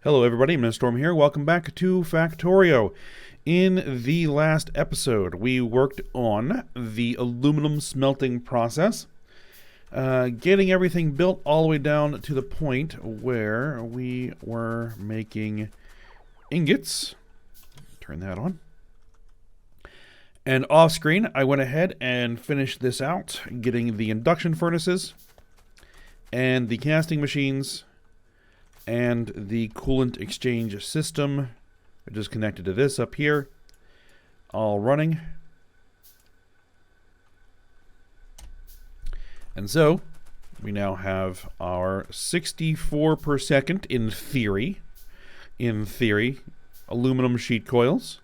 Hello everybody, Mr. Storm here. Welcome back to Factorio. In the last episode, we worked on the aluminum smelting process, getting everything built all the way down to the point where we were making ingots. Turn that on. And off screen, I went ahead and finished this out, getting the induction furnaces and the casting machines and the coolant exchange system, which is connected to this up here, all running. And so we now have our 64 per second in theory aluminum sheet coils.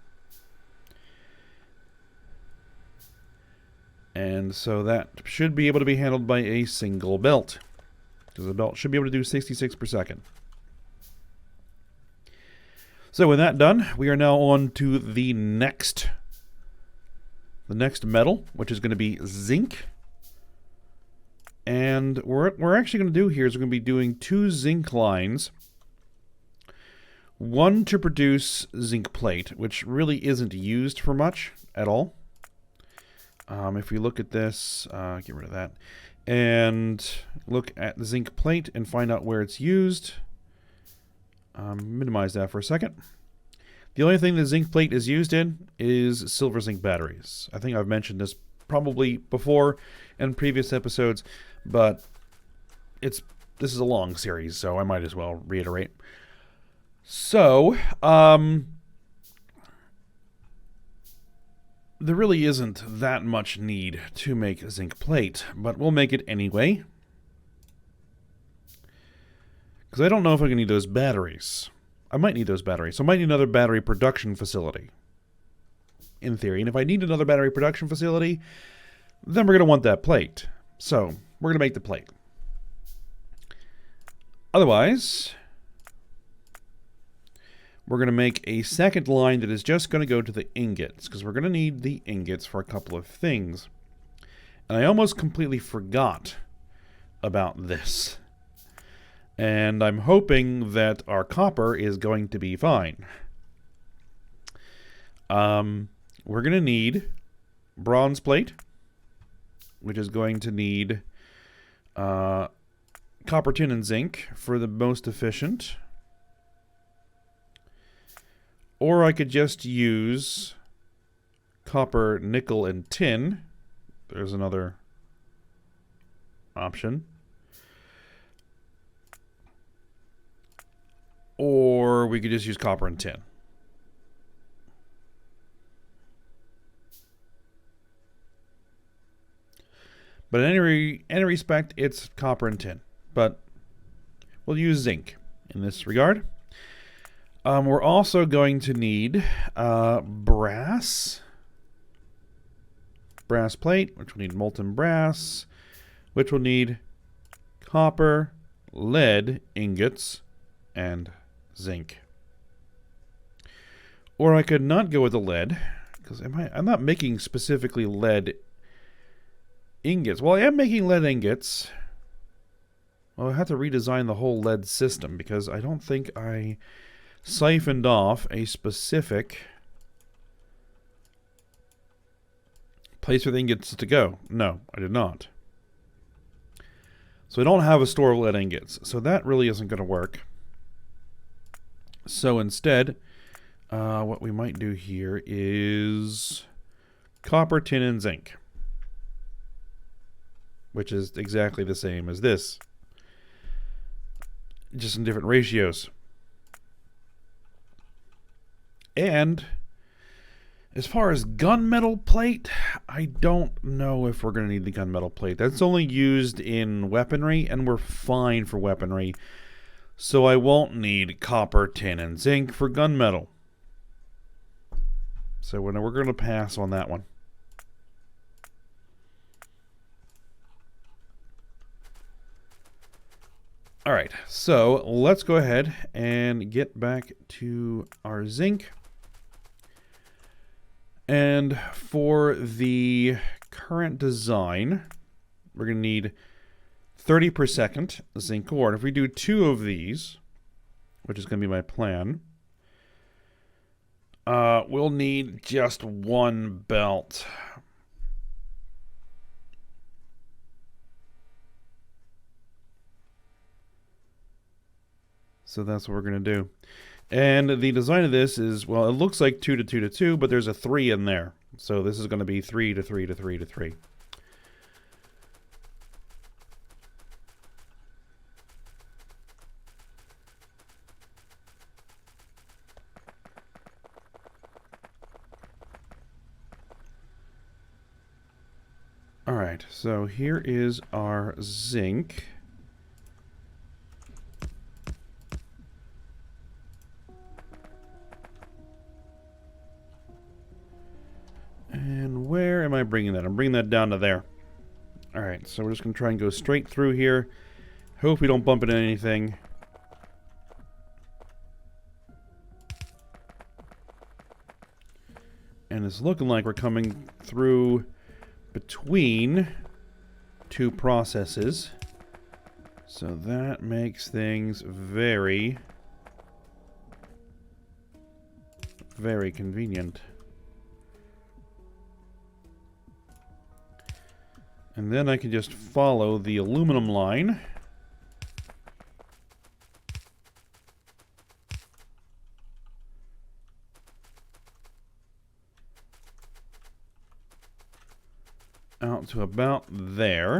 And so that should be able to be handled by a single belt, because the belt should be able to do 66 per second. So with that done, we are now on to the next metal, which is going to be zinc. And what we're actually going to do here is we're going to be doing 2 zinc lines. One to produce zinc plate, which really isn't used for much at all. If we look at this, get rid of that, and look at the zinc plate and find out where it's used. Minimize that for a second. The only thing the zinc plate is used in is silver zinc batteries. I think I've mentioned this probably before in previous episodes, but this is a long series, so I might as well reiterate. So, there really isn't that much need to make a zinc plate, but we'll make it anyway, because I don't know if I'm going to need those batteries. I might need those batteries, so I might need another battery production facility, in theory. And if I need another battery production facility, then we're going to want that plate. So, we're going to make the plate. Otherwise, we're going to make a second line that is just going to go to the ingots, because we're going to need the ingots for a couple of things. And I almost completely forgot about this. And I'm hoping that our copper is going to be fine. We're going to need bronze plate, which is going to need copper, tin, and zinc for the most efficient. Or I could just use copper, nickel, and tin. There's another option. Or we could just use copper and tin. But in any respect, it's copper and tin. But we'll use zinc in this regard. We're also going to need brass plate, which will need molten brass, which will need copper, lead ingots, and zinc. Or I could not go with the lead, because I'm not making specifically lead ingots. Well, I am making lead ingots. Well, I have to redesign the whole lead system, because I don't think I siphoned off a specific place for the ingots to go. No, I did not. So I don't have a store of lead ingots. So that really isn't going to work. So instead, what we might do here is copper, tin, and zinc, which is exactly the same as this, just in different ratios. And as far as gunmetal plate, I don't know if we're going to need the gunmetal plate. That's only used in weaponry, and we're fine for weaponry. So I won't need copper, tin, and zinc for gunmetal. So we're going to pass on that one. Alright, so let's go ahead and get back to our zinc. And for the current design, we're going to need 30 per second zinc ore. And if we do 2 of these, which is going to be my plan. We'll need just one belt. So that's what we're going to do. And the design of this is, well, it looks like 2 to 2 to 2, but there's a 3 in there. So this is going to be 3 to 3 to 3 to 3. Alright, so here is our zinc. And where am I bringing that? I'm bringing that down to there. Alright, so we're just going to try and go straight through here. Hope we don't bump into anything. And it's looking like we're coming through between two processes. So that makes things very, very convenient. And then I can just follow the aluminum line. Out to about there.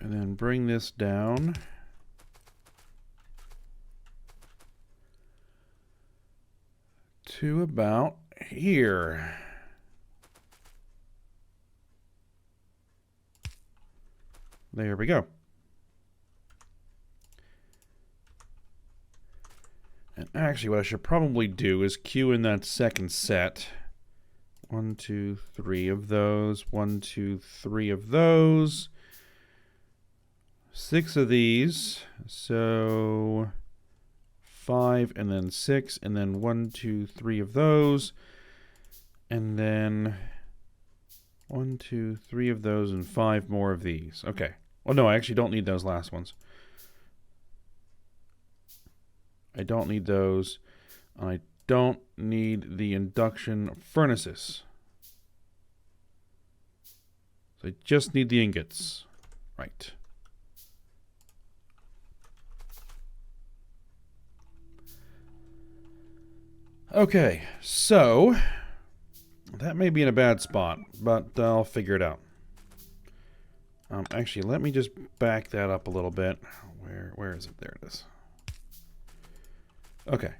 And then bring this down. To about here. There we go. And actually, what I should probably do is queue in that second set. 1, 2, 3 of those. 1, 2, 3 of those. 6 of these. So 5 and then 6 and then 1, 2, 3 of those. And then 1, 2, 3 of those and 5 more of these. Okay. Well, no, I actually don't need those last ones. I don't need those. I don't need the induction furnaces. So I just need the ingots. Right. Okay, so that may be in a bad spot, but I'll figure it out. Actually, let me just back that up a little bit. Where is it? There it is. Okay.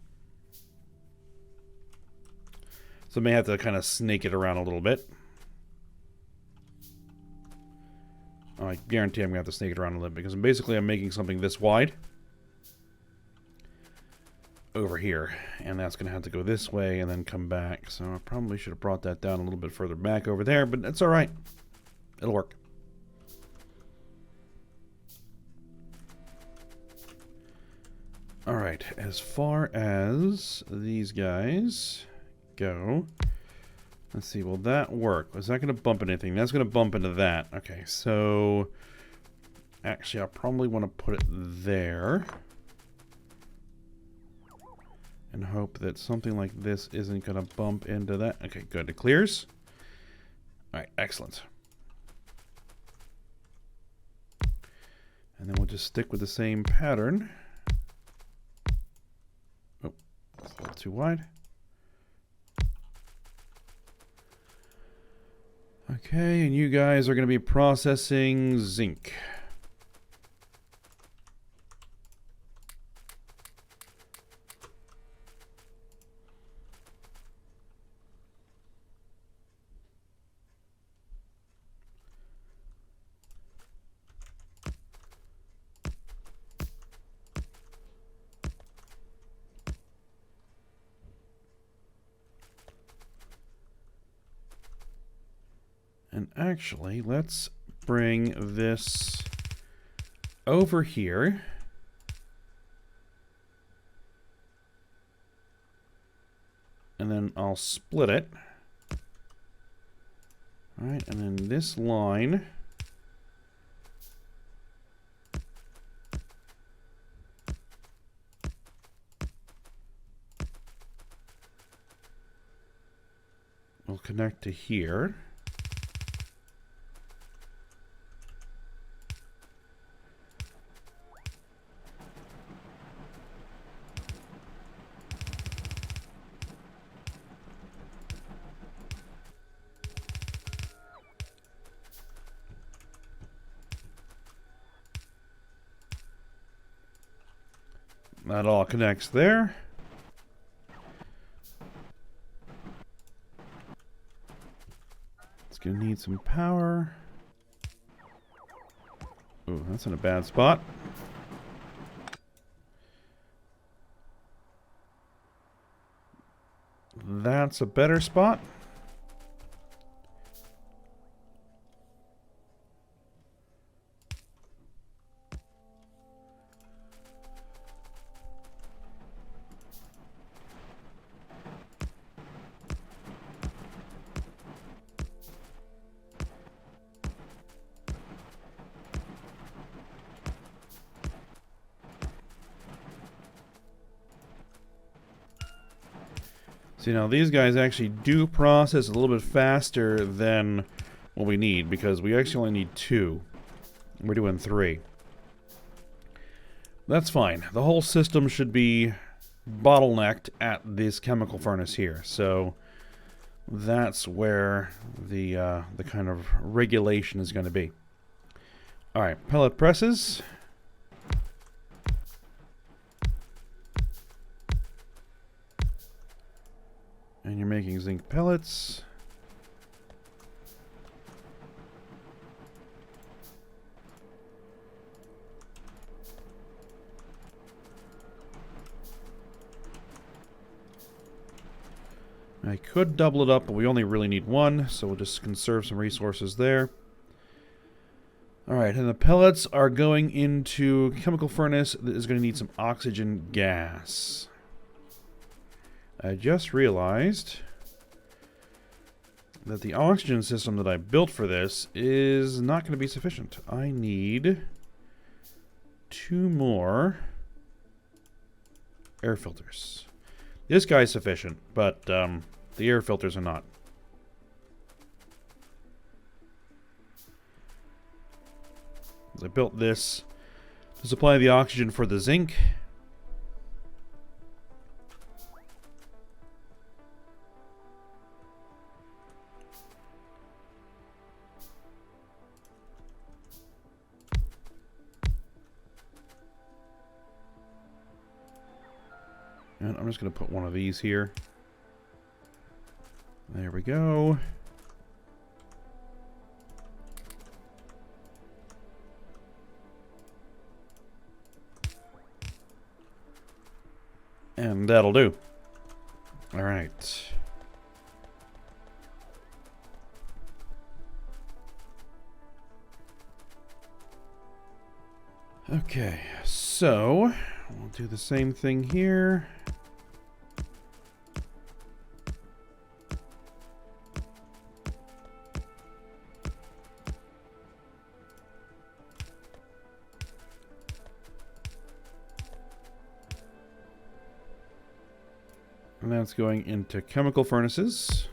So I may have to kind of snake it around a little bit. I guarantee I'm going to have to snake it around a little bit because basically I'm making something this wide over here, and that's going to have to go this way and then come back. So I probably should have brought that down a little bit further back over there, but that's all right. It'll work. All right, as far as these guys go, let's see, will that work? Is that going to bump into anything? That's going to bump into that. Okay, so actually I probably want to put it there and hope that something like this isn't going to bump into that. Okay, good. It clears. All right, excellent. And then we'll just stick with the same pattern. Oh, that's a little too wide. Okay, and you guys are going to be processing zinc. And actually, let's bring this over here. And then I'll split it. Alright, and then this line will connect to here. That all connects there. It's gonna need some power. Ooh, that's in a bad spot. That's a better spot. See, now these guys actually do process a little bit faster than what we need, because we actually only need 2. We're doing 3. That's fine. The whole system should be bottlenecked at this chemical furnace here, so that's where the kind of regulation is going to be. Alright, pellet presses. And you're making zinc pellets. I could double it up, but we only really need 1, so we'll just conserve some resources there. Alright, and the pellets are going into a chemical furnace that is going to need some oxygen gas. I just realized that the oxygen system that I built for this is not going to be sufficient. I need 2 more air filters. This guy's sufficient, but the air filters are not. I built this to supply the oxygen for the zinc. And I'm just going to put one of these here. There we go. And that'll do. All right. Okay, so we'll do the same thing here. And that's going into chemical furnaces.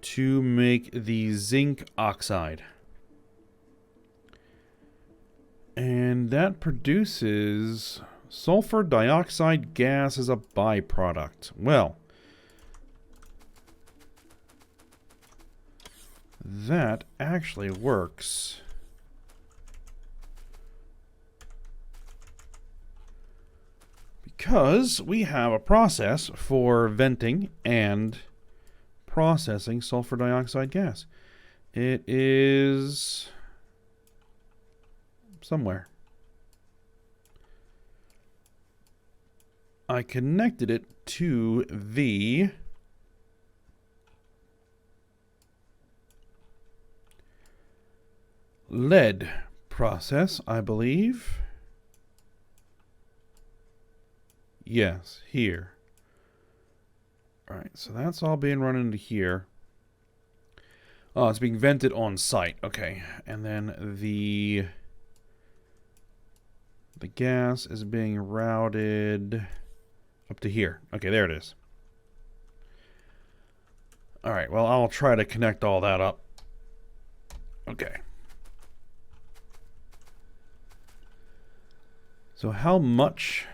To make the zinc oxide. And that produces sulfur dioxide gas as a byproduct. Well, that actually works. Because we have a process for venting and processing sulfur dioxide gas. It is somewhere. I connected it to the lead process, I believe. Yes, here. Alright, so that's all being run into here. Oh, it's being vented on site. Okay, and then the gas is being routed up to here. Okay, there it is. Alright, well, I'll try to connect all that up. Okay. So how much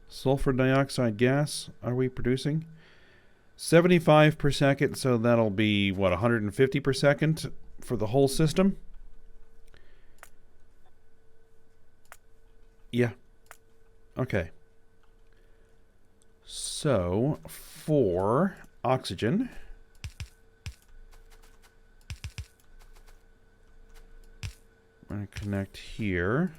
sulfur dioxide gas are we producing? 75 per second, so that'll be, what, 150 per second for the whole system? Yeah. Okay. So, for oxygen, I'm going to connect here.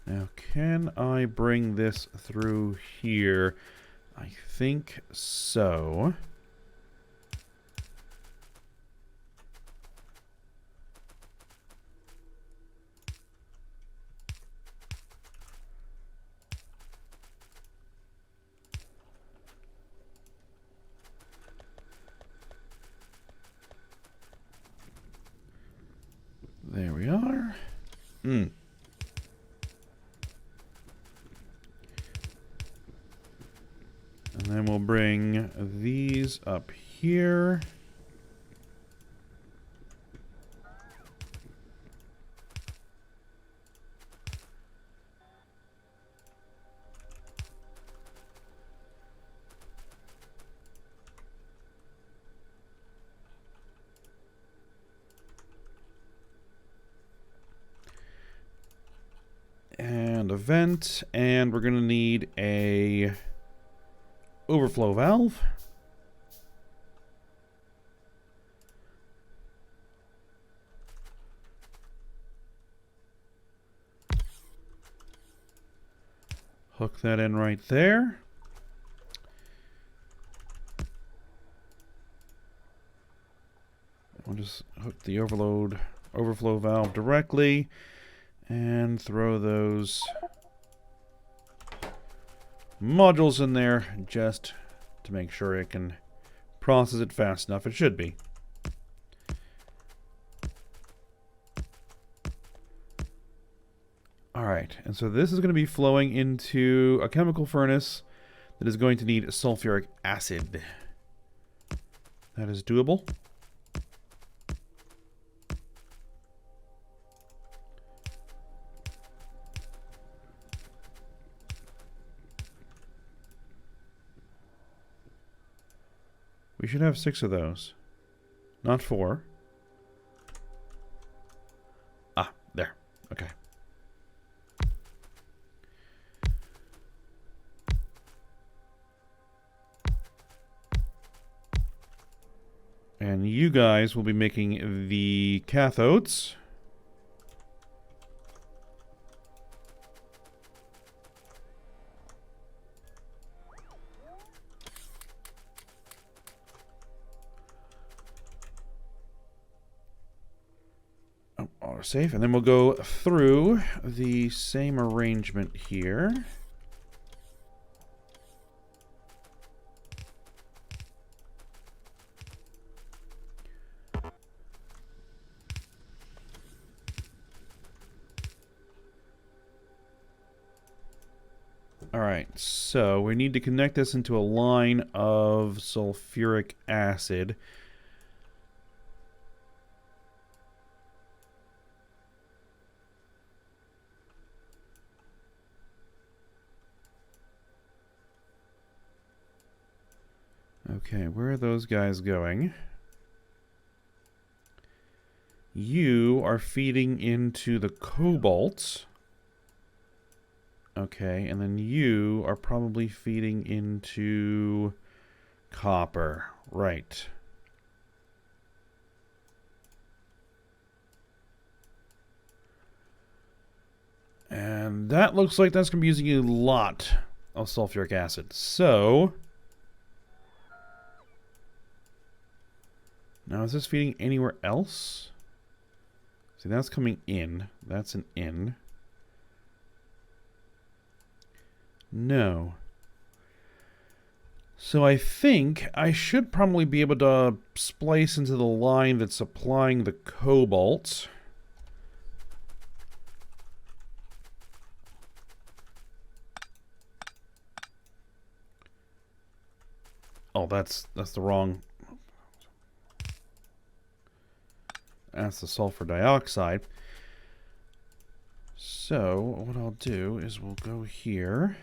Now, can I bring this through here? I think so. There we are. And then we'll bring these up here. And a vent, and we're going to need a overflow valve. Hook that in right there. We'll just hook the overflow valve directly and throw those modules in there just to make sure it can process it fast enough. It should be. Alright, and so this is going to be flowing into a chemical furnace that is going to need sulfuric acid. That is doable. We should have 6 of those. Not 4. Ah, there. Okay. And you guys will be making the cathodes. Autosave, and then we'll go through the same arrangement here. Alright, so we need to connect this into a line of sulfuric acid. Okay, where are those guys going? You are feeding into the cobalt. Okay, and then you are probably feeding into copper. Right. And that looks like that's going to be using a lot of sulfuric acid. So Now, is this feeding anywhere else? See, that's coming in. That's an in. No. So I think I should probably be able to splice into the line that's supplying the cobalt. Oh, that's the wrong. That's the sulfur dioxide. So what I'll do is we'll go here.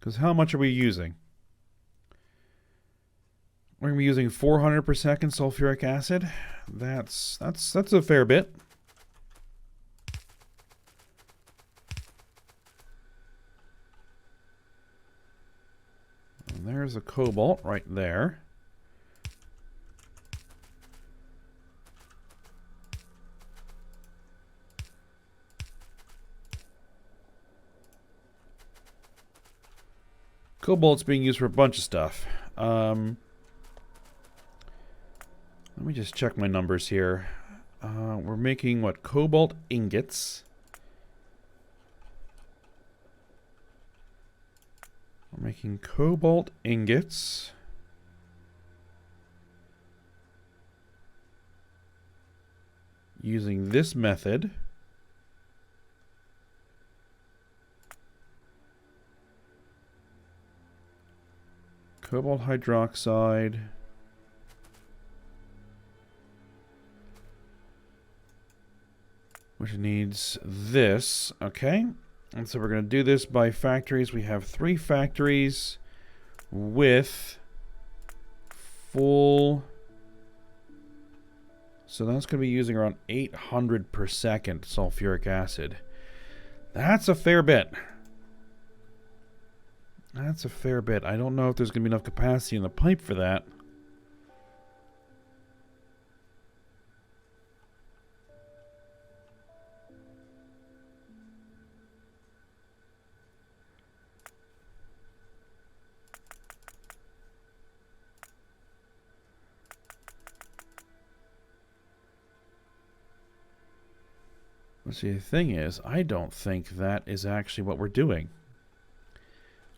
Because how much are we using? We're going to be using 400 per second sulfuric acid. That's a fair bit. And there's a cobalt right there. Cobalt's being used for a bunch of stuff. Let me just check my numbers here. We're making, what, cobalt ingots. We're making cobalt ingots. Using this method. Cobalt hydroxide. Which needs this. Okay. And so we're going to do this by factories. We have 3 factories with full. So that's going to be using around 800 per second sulfuric acid. That's a fair bit. That's a fair bit. I don't know if there's going to be enough capacity in the pipe for that. See, the thing is, I don't think that is actually what we're doing.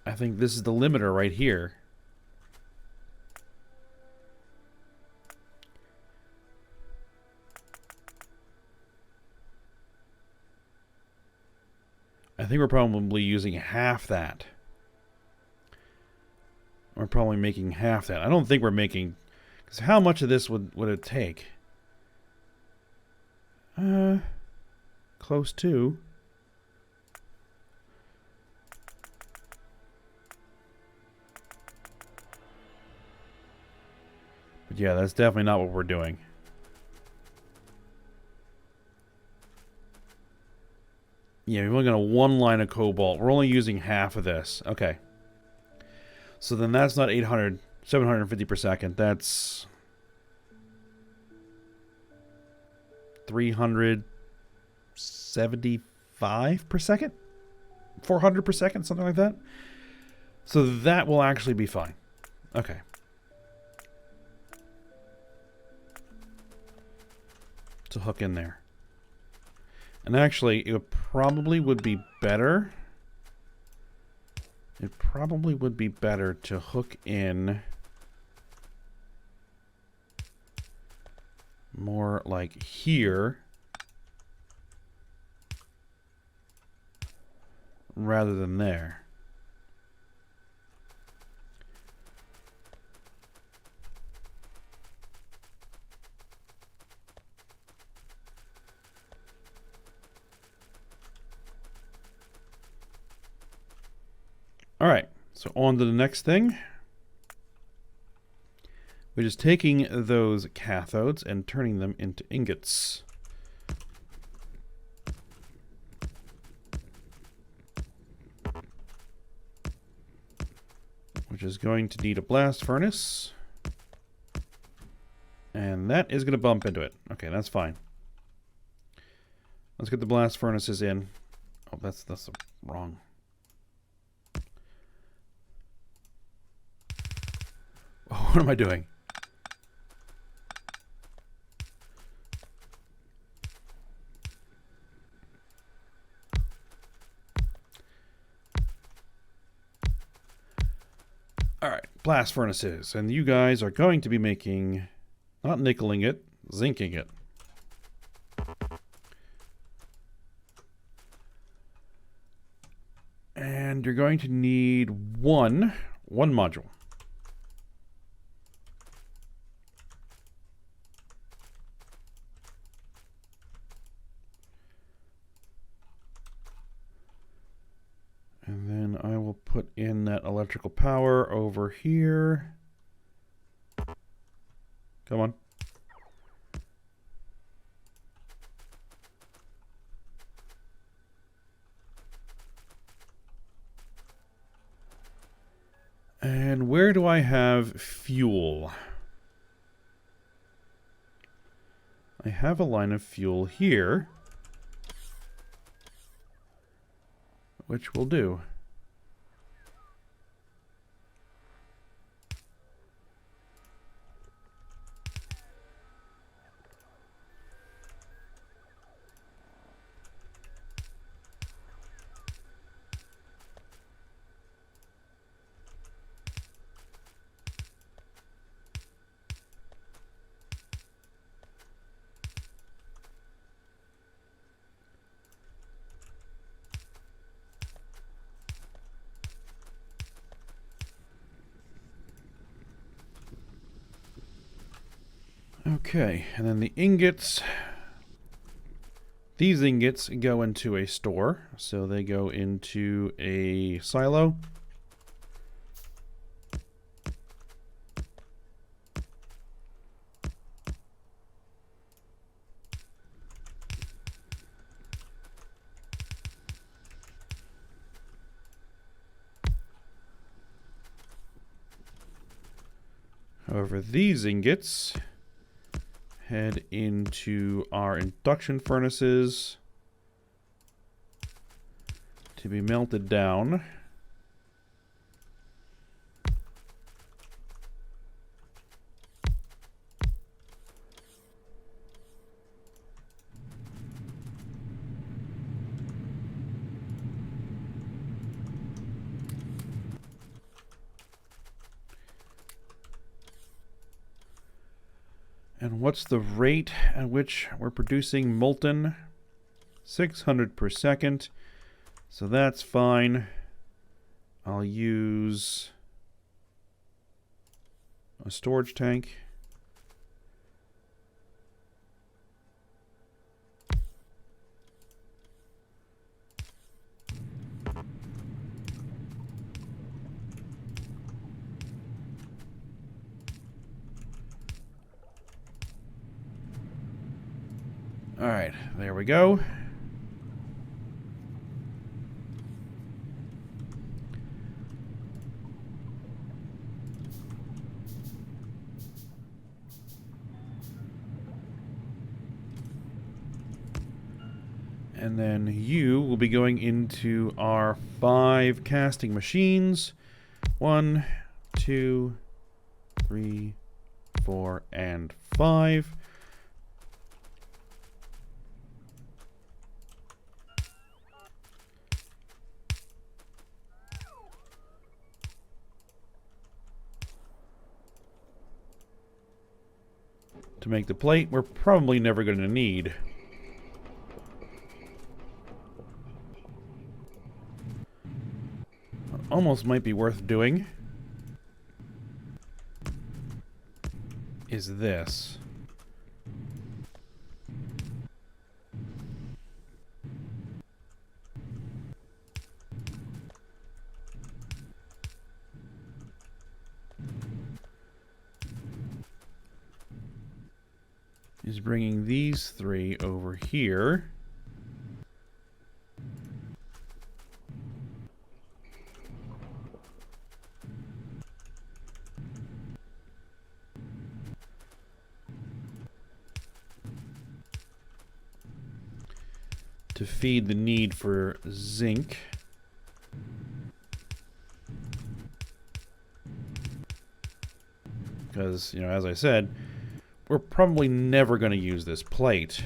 I think this is the limiter right here. I think we're probably using half that. We're probably making half that. I don't think we're making... Because how much of this would it take? Close to... But yeah, that's definitely not what we're doing. Yeah, we've only got 1 line of cobalt. We're only using half of this. Okay. So then that's not 800, 750 per second. That's 375 per second? 400 per second, something like that. So that will actually be fine. Okay. To hook in there. And actually, it probably would be better. It probably would be better to hook in more like here rather than there. All right, so on to the next thing. We're just taking those cathodes and turning them into ingots. Which is going to need a blast furnace. And that is going to bump into it. Okay, that's fine. Let's get the blast furnaces in. Oh, that's the wrong. What am I doing? Alright, blast furnaces. And you guys are going to be making, not nickeling it, zinking it. And you're going to need one module. And then I will put in that electrical power over here. Come on. And where do I have fuel? I have a line of fuel here, which will do. Okay, and then the ingots. These ingots go into a store, so they go into a silo. However, these ingots head into our induction furnaces to be melted down. And what's the rate at which we're producing molten? 600 per second. So that's fine. I'll use a storage tank. All right, there we go. And then you will be going into our 5 casting machines. 1, 2, 3, 4, and 5. To make the plate we're probably never going to need. Almost might be worth doing is this. Is bringing these 3 over here. To feed the need for zinc. because, you know, as I said, we're probably never going to use this plate.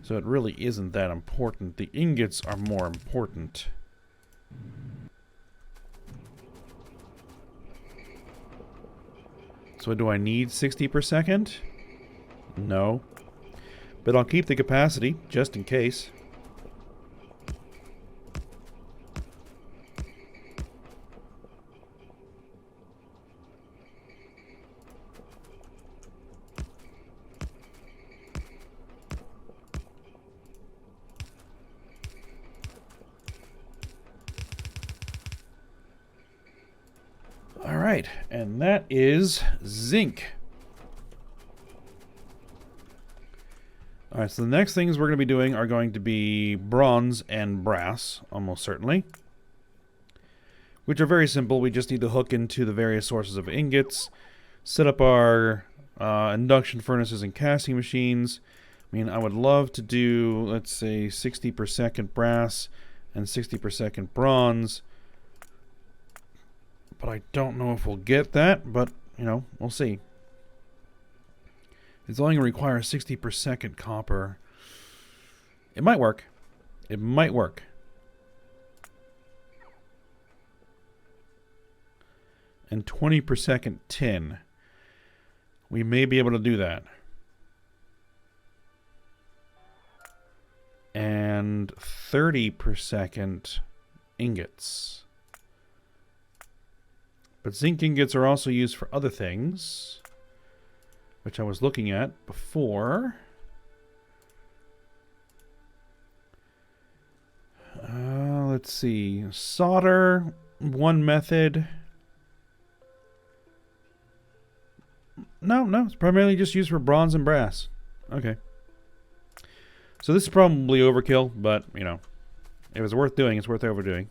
So it really isn't that important. The ingots are more important. So do I need 60 per second? No. But I'll keep the capacity, just in case. Alright, and that is zinc. Alright, so the next things we're going to be doing are going to be bronze and brass, almost certainly. Which are very simple. We just need to hook into the various sources of ingots, set up our induction furnaces and casting machines. I mean, I would love to do, let's say, 60 per second brass and 60 per second bronze. But I don't know if we'll get that, but, you know, we'll see. It's only going to require 60 per second copper. It might work. It might work. And 20 per second tin. We may be able to do that. And 30 per second ingots. But zinc ingots are also used for other things, which I was looking at before. Let's see. Solder, one method. No, it's primarily just used for bronze and brass. Okay. So this is probably overkill, but, you know, if it's worth doing, it's worth overdoing.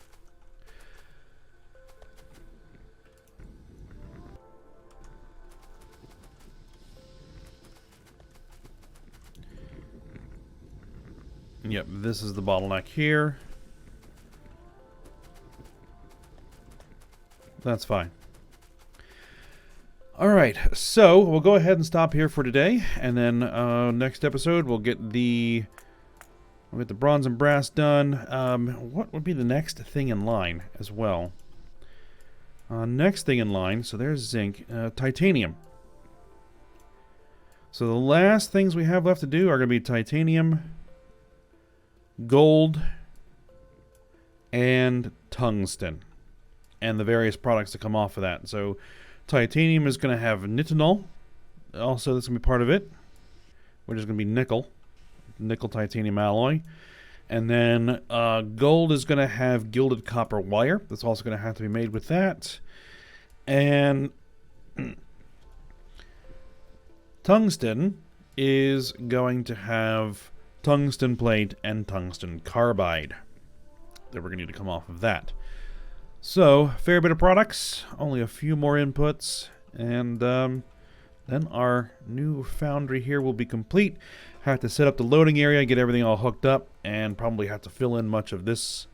Yep, this is the bottleneck here. That's fine. Alright, so we'll go ahead and stop here for today, and then next episode we'll get the bronze and brass done. What would be the next thing in line as well? Next thing in line, so there's zinc, titanium. So the last things we have left to do are going to be titanium, gold, and tungsten, and the various products that come off of that. So titanium is going to have nitinol, also that's going to be part of it, which is going to be nickel titanium alloy. And then gold is going to have gilded copper wire. That's also going to have to be made with that. And tungsten is going to have tungsten plate and tungsten carbide that we're going to need to come off of that. So, fair bit of products, only a few more inputs, and then our new foundry here will be complete. Have to set up the loading area, get everything all hooked up, and probably have to fill in much of this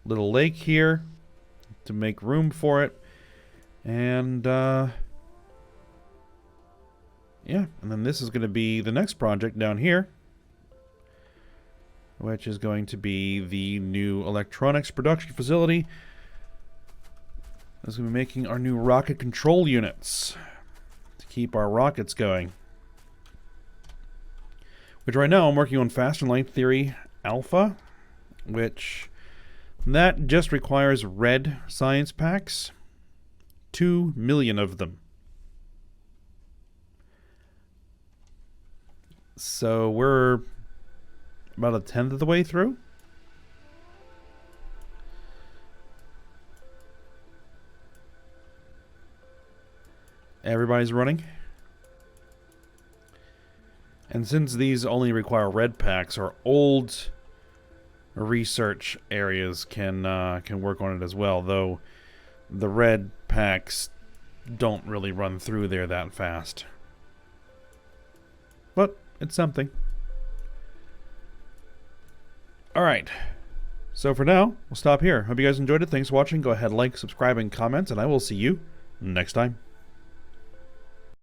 little lake here to make room for it. And yeah, and then this is going to be the next project down here, which is going to be the new electronics production facility. This is going to be making our new rocket control units to keep our rockets going. Which right now I'm working on Faster Light Theory Alpha, which that just requires red science packs. 2 million of them. So we're about a tenth of the way through. Everybody's running. And since these only require red packs, our old research areas can work on it as well, though the red packs don't really run through there that fast. But it's something. Alright. So for now, we'll stop here. Hope you guys enjoyed it. Thanks for watching. Go ahead, like, subscribe, and comment, and I will see you next time.